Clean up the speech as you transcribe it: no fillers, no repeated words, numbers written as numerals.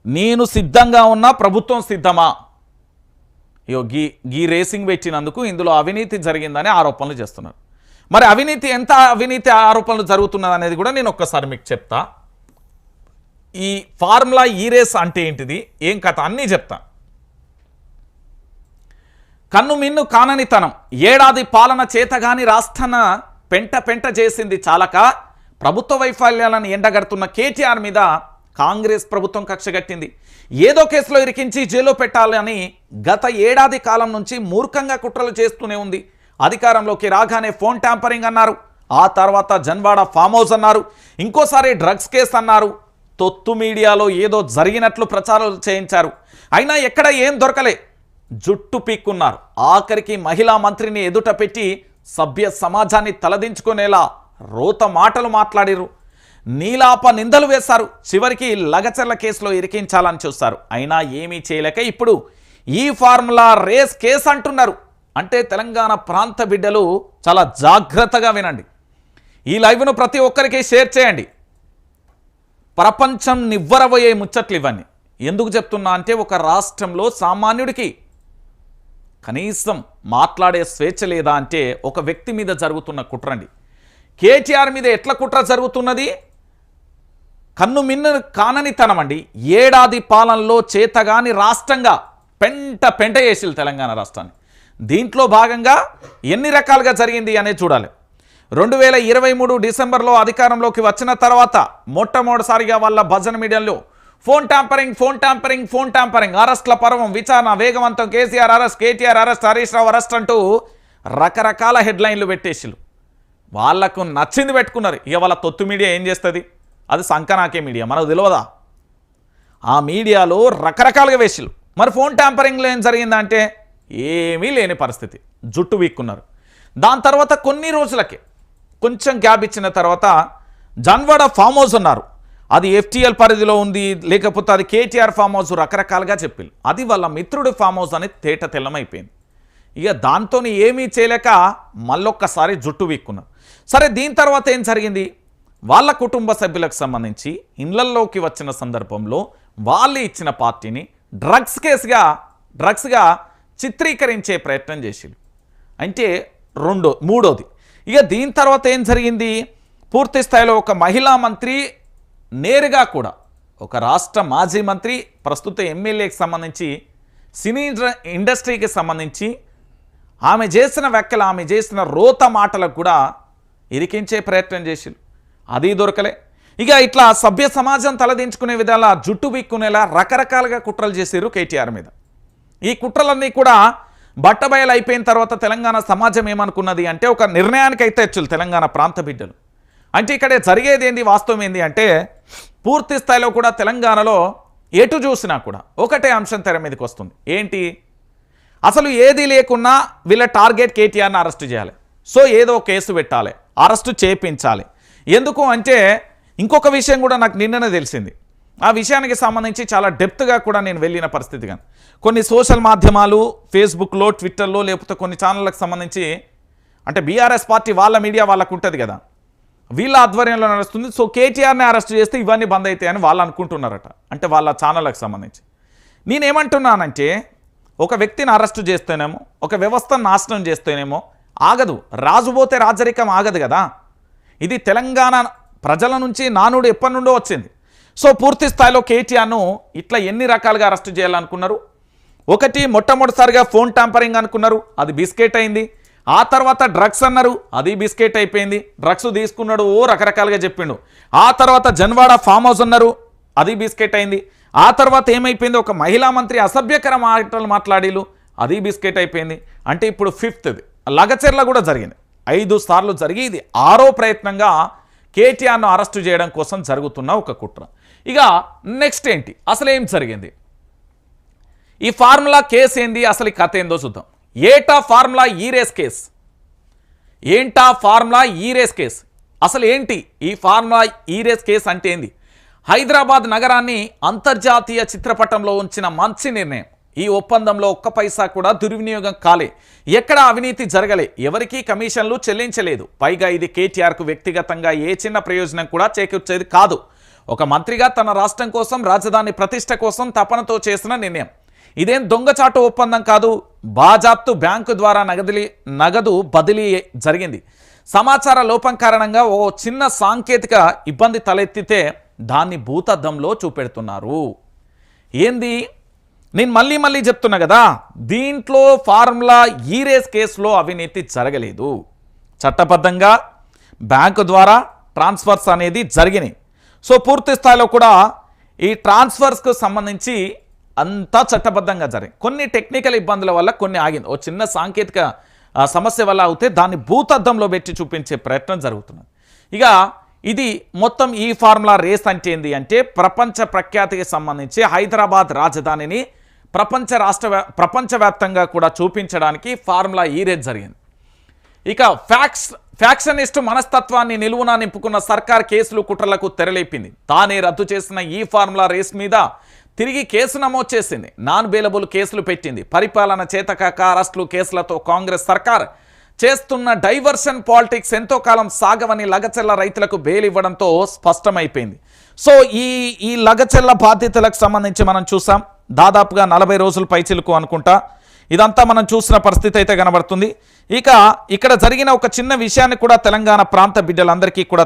నేను సిద్ధంగా ఉన్నా, ప్రభుత్వం సిద్ధమా? ఇగో గీ రేసింగ్ పెట్టినందుకు ఇందులో అవినీతి జరిగిందని ఆరోపణలు చేస్తున్నారు. మరి ఎంత అవినీతి ఆరోపణలు జరుగుతున్నది అనేది కూడా నేను ఒక్కసారి మీకు చెప్తా. ఈ ఫార్ములా ఈ రేస్ అంటే ఏంటిది, ఏం కథ అన్నీ చెప్తా. కన్ను మిన్ను కాననితనం, ఏడాది పాలన చేతగాని రాష్ట్రాన పెంట చేసింది చాలక ప్రభుత్వ వైఫల్యాలను ఎండగడుతున్న కేటీఆర్ మీద కాంగ్రెస్ ప్రభుత్వం కక్షగట్టింది. ఏదో కేసులో ఇరికించి జైల్లో పెట్టాలని గత ఏడాది కాలం నుంచి మూర్ఖంగా కుట్రలు చేస్తూనే ఉంది. అధికారంలోకి రాగానే ఫోన్ ట్యాంపరింగ్ అన్నారు, ఆ తర్వాత జన్వాడ ఫామ్ హౌస్ అన్నారు, ఇంకోసారి డ్రగ్స్ కేసు అన్నారు. తొత్తు మీడియాలో ఏదో జరిగినట్లు ప్రచారాలు చేయించారు. అయినా ఎక్కడ ఏం దొరకలే, జుట్టు పీక్కున్నారు. ఆఖరికి మహిళా మంత్రిని ఎదుట పెట్టి సభ్య సమాజాన్ని తలదించుకునేలా రోత మాటలు మాట్లాడిరు, నీలాప నిందలు వేశారు. చివరికి లగచర్ల కేసులో ఇరికించాలని చూస్తారు. అయినా ఏమీ చేయలేక ఇప్పుడు ఈ ఫార్ములా రేస్ కేసు అంటున్నారు. అంటే తెలంగాణ ప్రాంత బిడ్డలు చాలా జాగ్రత్తగా వినండి. ఈ లైవ్ను ప్రతి ఒక్కరికి షేర్ చేయండి. ప్రపంచం నివ్వరబోయే ముచ్చట్లు ఇవన్నీ. ఎందుకు చెప్తున్నా అంటే ఒక రాష్ట్రంలో సామాన్యుడికి కనీసం మాట్లాడే స్వేచ్ఛ లేదా అంటే ఒక వ్యక్తి మీద జరుగుతున్న కుట్రండి. కేటీఆర్ మీద ఎట్లా కుట్ర జరుగుతున్నది? కన్ను మిన్ను కాననితనం అండి. ఏడాది పాలనలో చేతగాని రాష్ట్రంగా పెంట చేసిలు తెలంగాణ రాష్ట్రాన్ని. దీంట్లో భాగంగా ఎన్ని రకాలుగా జరిగింది అనేది చూడాలి. 2023 డిసెంబర్లో అధికారంలోకి వచ్చిన తర్వాత మొట్టమొదటిసారిగా వాళ్ళ భజన మీడియాలో ఫోన్ ట్యాంపరింగ్ అరెస్ట్ల పర్వం, విచారణ వేగవంతం, KCR arrest, KTR arrest, Harish Rao arrest అంటూ రకరకాల హెడ్లైన్లు పెట్టేసిలు. వాళ్లకు నచ్చింది పెట్టుకున్నారు. ఇక వాళ్ళ తొత్తు మీడియా ఏం చేస్తుంది? అది సంకనాకే మీడియా, మనకు తెలియదా? ఆ మీడియాలో రకరకాలుగా వేసిలు. మరి ఫోన్ ట్యాంపరింగ్లో ఏం జరిగిందంటే ఏమీ లేని పరిస్థితి, జుట్టు వీక్కున్నారు. దాని తర్వాత కొన్ని రోజులకే కొంచెం గ్యాప్ ఇచ్చిన తర్వాత జన్వాడ ఫామ్ హౌస్ ఉన్నారు. అది FTL పరిధిలో ఉంది, లేకపోతే అది కేటీఆర్ ఫామ్ హౌస్, రకరకాలుగా చెప్పిల్లు. అది వాళ్ళ మిత్రుడి ఫామ్ హౌస్ అని తేట తెల్లమైపోయింది. ఇక దాంతో ఏమీ చేయలేక మళ్ళొక్కసారి జుట్టు వీక్కున్నారు. సరే, దీని తర్వాత ఏం జరిగింది? వాళ్ళ కుటుంబ సభ్యులకు సంబంధించి ఇళ్లల్లోకి వచ్చిన సందర్భంలో వాళ్ళు ఇచ్చిన పార్టీని డ్రగ్స్గా చిత్రీకరించే ప్రయత్నం చేసిరు. అంటే మూడోది. ఇక దీని తర్వాత ఏం జరిగింది? పూర్తి స్థాయిలో ఒక మహిళా మంత్రి నేరుగా కూడా ఒక రాష్ట్ర మాజీ మంత్రి, ప్రస్తుత ఎమ్మెల్యేకి సంబంధించి, సినీ ఇండస్ట్రీకి సంబంధించి ఆమె చేసిన వ్యాఖ్యలు, ఆమె చేసిన రోత మాటలకు కూడా ఇరికించే ప్రయత్నం చేసిరు. అది దొరకలే. ఇక ఇట్లా సభ్య సమాజం తలదించుకునే విధాలా, జుట్టు బిక్కునేలా రకరకాలుగా కుట్రలు చేసిరు కేటీఆర్ మీద. ఈ కుట్రలన్నీ కూడా బట్టబయలు అయిపోయిన తర్వాత తెలంగాణ సమాజం ఏమనుకున్నది అంటే ఒక నిర్ణయానికి అయితే వచ్చారు తెలంగాణ ప్రాంత బిడ్డలు. అంటే ఇక్కడ జరిగేది ఏంది, వాస్తవం ఏంది అంటే పూర్తి స్థాయిలో కూడా తెలంగాణలో ఎటు చూసినా కూడా ఒకటే అంశం తెర మీదకి వస్తుంది. ఏంటి? అసలు ఏది లేకున్నా వీళ్ళ టార్గెట్ కేటీఆర్ని అరెస్ట్ చేయాలి. సో ఏదో కేసు పెట్టాలి, అరెస్టు చేయించాలి. ఎందుకు అంటే ఇంకొక విషయం కూడా నాకు నిన్ననే తెలిసింది. ఆ విషయానికి సంబంధించి చాలా డెప్త్గా కూడా నేను వెళ్ళిన పరిస్థితి. కానీ కొన్ని సోషల్ మాధ్యమాలు, ఫేస్బుక్లో, ట్విట్టర్లో, లేకపోతే కొన్ని ఛానళ్ళకు సంబంధించి, అంటే బీఆర్ఎస్ పార్టీ వాళ్ళ మీడియా వాళ్ళకు ఉంటుంది కదా, వీళ్ళ ఆధ్వర్యంలో నడుస్తుంది. సో కేటీఆర్ని అరెస్ట్ చేస్తే ఇవన్నీ బంద్ అవుతాయని వాళ్ళు అనుకుంటున్నారట, అంటే వాళ్ళ ఛానళ్ళకు సంబంధించి. నేనేమంటున్నానంటే ఒక వ్యక్తిని అరెస్టు చేస్తేనేమో, ఒక వ్యవస్థను నాశనం చేస్తేనేమో ఆగదు, రాజుపోతే రాజరికం ఆగదు కదా. ఇది తెలంగాణ ప్రజల నుంచి నానుడు ఎప్పటి నుండో వచ్చింది. సో పూర్తి స్థాయిలో కేటీఆర్ను ఇట్లా ఎన్ని రకాలుగా అరెస్టు చేయాలనుకున్నారు? ఒకటి, మొట్టమొదటిసారిగా ఫోన్ ట్యాంపరింగ్ అనుకున్నారు, అది బిస్కెట్ అయింది. ఆ తర్వాత డ్రగ్స్ అన్నారు, అది బిస్కెట్ అయిపోయింది. డ్రగ్స్ తీసుకున్నాడు, రకరకాలుగా చెప్పిండు. ఆ తర్వాత జన్వాడ ఫామ్ హౌస్ అన్నారు, అది బిస్కెట్ అయింది. ఆ తర్వాత ఏమైపోయింది? ఒక మహిళా మంత్రి అసభ్యకర మాటలు మాట్లాడిలు, అది బిస్కెట్ అయిపోయింది. అంటే ఇప్పుడు ఫిఫ్త్ది లగచెర్ల కూడా జరిగింది. 5 సార్లు జరిగి ఇది 6వ ప్రయత్నంగా కేటీఆర్ను అరెస్టు చేయడం కోసం జరుగుతున్న ఒక కుట్ర. ఇక నెక్స్ట్ ఏంటి, అసలు ఏం జరిగింది? ఈ ఫార్ములా కేసు ఏంది, అసలు ఈ కథ ఏందో చూద్దాం. ఏటా ఫార్ములా ఈ రేస్ కేసు? ఏంటా ఫార్ములా ఈ రేస్ కేసు? అసలు ఏంటి ఈ ఫార్ములా ఈ రేస్ కేసు అంటే ఏంది? హైదరాబాద్ నగరాన్ని అంతర్జాతీయ చిత్రపటంలో ఉంచిన మంచి నిర్ణయం. ఈ ఒప్పందంలో ఒక్క పైసా కూడా దుర్వినియోగం కాలే, ఎక్కడ అవినీతి జరగలే, ఎవరికీ కమిషన్లు చెల్లించలేదు. పైగా ఇది కేటీఆర్కు వ్యక్తిగతంగా ఏ చిన్న ప్రయోజనం కూడా చేకూర్చేది కాదు. ఒక మంత్రిగా తన రాష్ట్రం కోసం, రాజధాని ప్రతిష్ట కోసం తపనతో చేసిన నిర్ణయం. ఇదేం దొంగచాటు ఒప్పందం కాదు. బాజాప్తు బ్యాంకు ద్వారా నగదు బదిలీ జరిగింది. సమాచార లోపం కారణంగా ఓ చిన్న సాంకేతిక ఇబ్బంది తలెత్తితే దాన్ని భూతద్దంలో చూపెడుతున్నారు. ఏంది? నేను మళ్ళీ చెప్తున్నా కదా, దీంట్లో ఫార్ములా ఈ-రేస్ కేసులో అవినీతి జరగలేదు. చట్టబద్ధంగా బ్యాంకు ద్వారా ట్రాన్స్ఫర్స్ అనేది జరిగినాయి. సో పూర్తి స్థాయిలో కూడా ఈ ట్రాన్స్ఫర్స్కు సంబంధించి అంతా చట్టబద్ధంగా జరిగింది. కొన్ని టెక్నికల్ ఇబ్బందుల వల్ల కొన్ని ఆగింది. ఓ చిన్న సాంకేతిక సమస్య వల్ల అవుతే దాన్ని భూతద్దంలో పెట్టి చూపించే ప్రయత్నం జరుగుతున్నది. ఇక ఇది మొత్తం ఈ ఫార్ములా రేస్ అంటే ఏంది అంటే, ప్రపంచ ప్రఖ్యాతికి సంబంధించి హైదరాబాద్ రాజధానిని ప్రపంచవ్యాప్తంగా కూడా చూపించడానికి ఫార్ములా ఈ రేస్ జరిగింది. ఇక ఫ్యాక్షనిస్టు మనస్తత్వాన్ని నిలువునా నింపుకున్న సర్కార్ కేసులు కుట్రలకు తెరలేపింది. తానే రద్దు చేసిన ఈ ఫార్ములా రేస్ మీద తిరిగి కేసు నమోదు చేసింది. నాన్ బెయిలబుల్ కేసులు పెట్టింది. పరిపాలన చేతకాక అరెస్టులు, కేసులతో కాంగ్రెస్ సర్కార్ చేస్తున్న డైవర్షన్ పాలిటిక్స్ ఎంతో కాలం సాగవని లగచెల్ల రైతులకు బెయిల్ ఇవ్వడంతో స్పష్టమైపోయింది. సో ఈ లగచెల్ల బాధ్యతలకు సంబంధించి మనం చూసాం. దాదాపుగా 40 రోజులు పైచిలుకు అనుకుంటా ఇదంతా మనం చూసిన పరిస్థితి అయితే కనబడుతుంది. ఇక ఇక్కడ జరిగిన ఒక చిన్న విషయాన్ని కూడా తెలంగాణ ప్రాంత బిడ్డలందరికీ కూడా